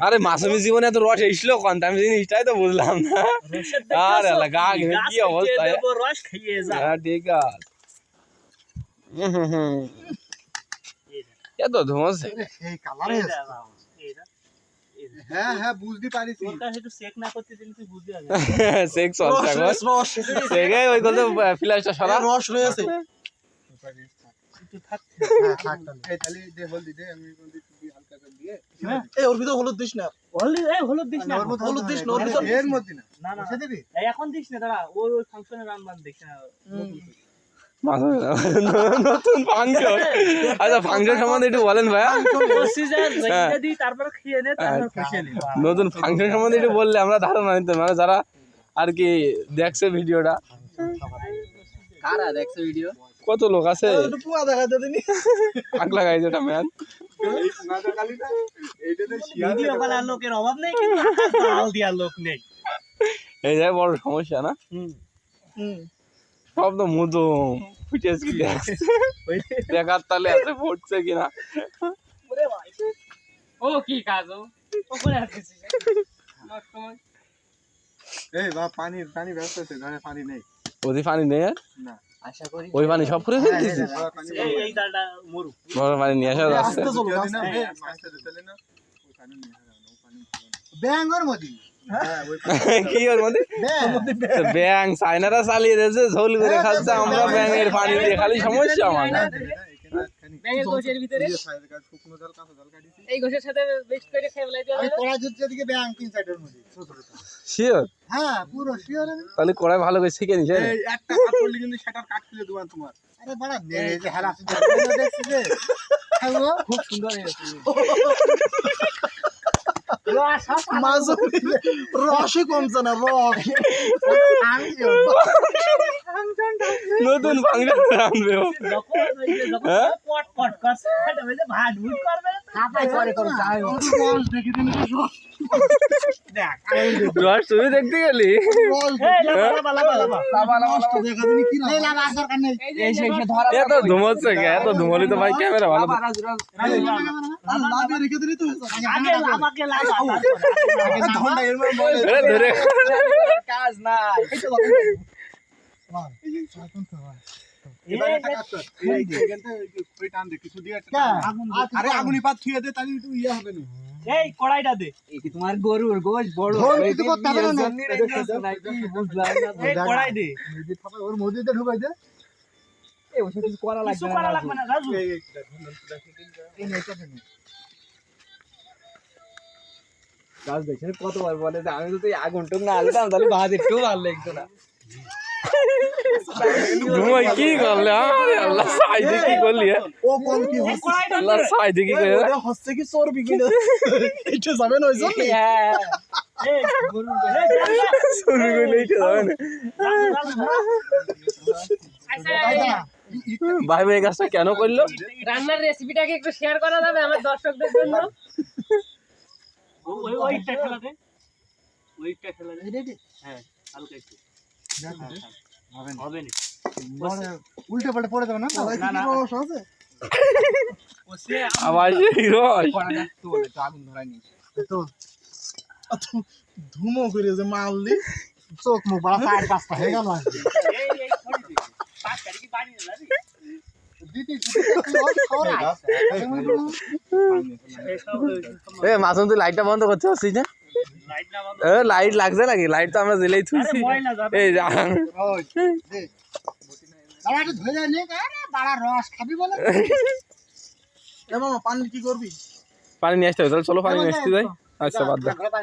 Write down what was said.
আরে মাসুমি জীবনে এত রস এসলো কোন আমি জিনিসটাই তো বুঝলাম না। আরে আল্লাহ গা কি অবস্থা রস খেয়ে যা। ঠিক আছে এত ধোঁয়াছে সেই কালার হ্যাঁ হ্যাঁ বুঝতে পারিস তোর কাছে একটু চেক না করতে দিলে তুই বুঝতে পারবি সেক চলছে এখন সেকে ওই কত ফ্ল্যাশটা সারা রস রয়েছে একটু থাক। এই তাহলে দে হলদি দে আমি হলদি হালকা করে দিয়ে এই ওর ভিতর হলুদ দিস না হলুদ দিস না। হলুদ দিস না এর মধ্যে না না না বসে দিবি এই এখন দিস না দাঁড়া ওই ফাংশনে রান বান দিস না। নতুন ফাংশন আচ্ছা ফাংশন সম্বন্ধে একটু বলেন ভাইয়া প্রসিজার রেখে দি তারপর খেয়ে নে তারপর খুশি নে। নতুন ফাংশন সম্বন্ধে একটু বললে আমরা ধারণা নিতে মানে যারা আর কি দেখছে ভিডিওটা কারা দেখছে ভিডিও? কত লোক আছে একটু পুয়া দেখাতে দিনি আগ লাগাইছে এটা ম্যান এই পুনাটা কালিটা এইটাতে শিয়াল ভিডিও বানার লোকের অভাব নেই কিন্তু হাল দেওয়ার লোক নেই। এই যে বড় সমস্যা না সব তো মুদো ফুটেজ কি দেখার তালে আছে ফুটছে কিনা ওরে ভাই ও কি কাজ ও করে আসছিস এই বাবা পানি ব্যস্ত আছে ঘরে পানি নেই ওদি পানি নেই না আশা করি ওই পানি সব করে ফেলতেছি এই ডালটা মরু বড় পানি নিয়ে আসা যাচ্ছে ব্যাঙ্গর মধ্যে হ্যাঁ ওই কি ওর মধ্যে ব্যাং চাইনারা চালিয়ে দিয়েছে ঝোল করে খাচ্ছে আমরা ব্যাঙের পানি দিয়ে খালি সমস্যা আমার ব্যাঙের গোশের ভিতরে শুকনো জল কাঁচা জল কাটিছি এই গোশের সাথে মিক্স করে খেয়ে ফেলাই আমি কড়াই জুততে দিকে ব্যাং তিন সাইডের মধ্যে শিওর হ্যাঁ পুরো শিওর তাহলে কড়াই ভালো করে শিখে নিছে এই একটা কাট করলে কিন্তু সেটার কাট খুলে দেব তোমার আরে বড় মেরে যে হেলা আছে দেখছিস যে হ্যালো খুব সুন্দর হয়েছে রসই কমছে না রস নতুন ফাংশন আনবে ও পট পট করছে এটা বলে ভাত ভুট করবে খাপাই করে করে যাই রস দেখি দিন দেখ রস তুমি দেখতে গেলি এই লাবা লাবা লাবা রস তো দেখা দিন কি না এই লাভ আর দরকার নেই এই সেই ধরা এত ধুমোচ্ছে কে এত ধুমলি তো ভাই ক্যামেরা ভালো লাভে রেখে দিলি তো আগে লাবাকে লাগা ধন্ডা এর মধ্যে বলে ধরে ধরে কাজ নাই এবারে টাকা কর এই এখানতে কই টান দে কিছু দিয়ে আরে আগুনি পাত থুয়ে দে তাহলে একটু ইয়া হবে না এই কড়াইটা দে এই কি তোমার গরুর গোশ বড় কিছু করতে হবে না বুঝলাম না এই কড়াই দে ওর মধ্যে ঢুকাই দে এই ওসব কিছু করা লাগবে না রাজু কাজ দেখছেন কতবার বলে যে আমি যদি আগুন টুক না আলতাম তাহলে ভাত একটু ভালো লাগতো না ঘুমাই কি করলে আরে আল্লাহ সাইদে কি করলি ও কোন কি হচ্ছে আল্লাহ সাইদে কি করে ওটা হচ্ছে কি চর্বি কিনে এটা যাবেন ওই জন্য হ্যাঁ এই গরুর গোশ শুরু করলে এটা যাবে না ভাই ভাই কাজটা কেন করলো রান্নার রেসিপিটাকে একটু শেয়ার করা যাবে আমার দর্শকদের জন্য? ওইটা খেলা দে ওইটা খেলা দে হ্যাঁ হালকা একটু হবে না উল্টে পাল্টে পড়ে যাবে না রস আছে আবার রস আগুন ধরাই নি তো ধুমো করে যে মারলি চোখ মুখ বড় সাইড পাঁচটা হয়ে গেল এই এই ছড়ি দে পাঁচ কাটি কি বাড়ি না দিদি খাওয়া এ মাসুম তুই লাইটটা বন্ধ করতে পারছিস না লাইট না বন্ধ লাইট লাগছে নাকি লাইট তো আমরা জেলেই আরে থুইছি ময়লা যাবে এই দাঁড়া একটু ধরে যায় নে আরে বাড়া রস খাবি বলে এ মামা পানি কি করবি পানি নিয়ে আসতে হবে তাহলে চলো পানি নিয়ে আসতে যাই আচ্ছা বাদ দাও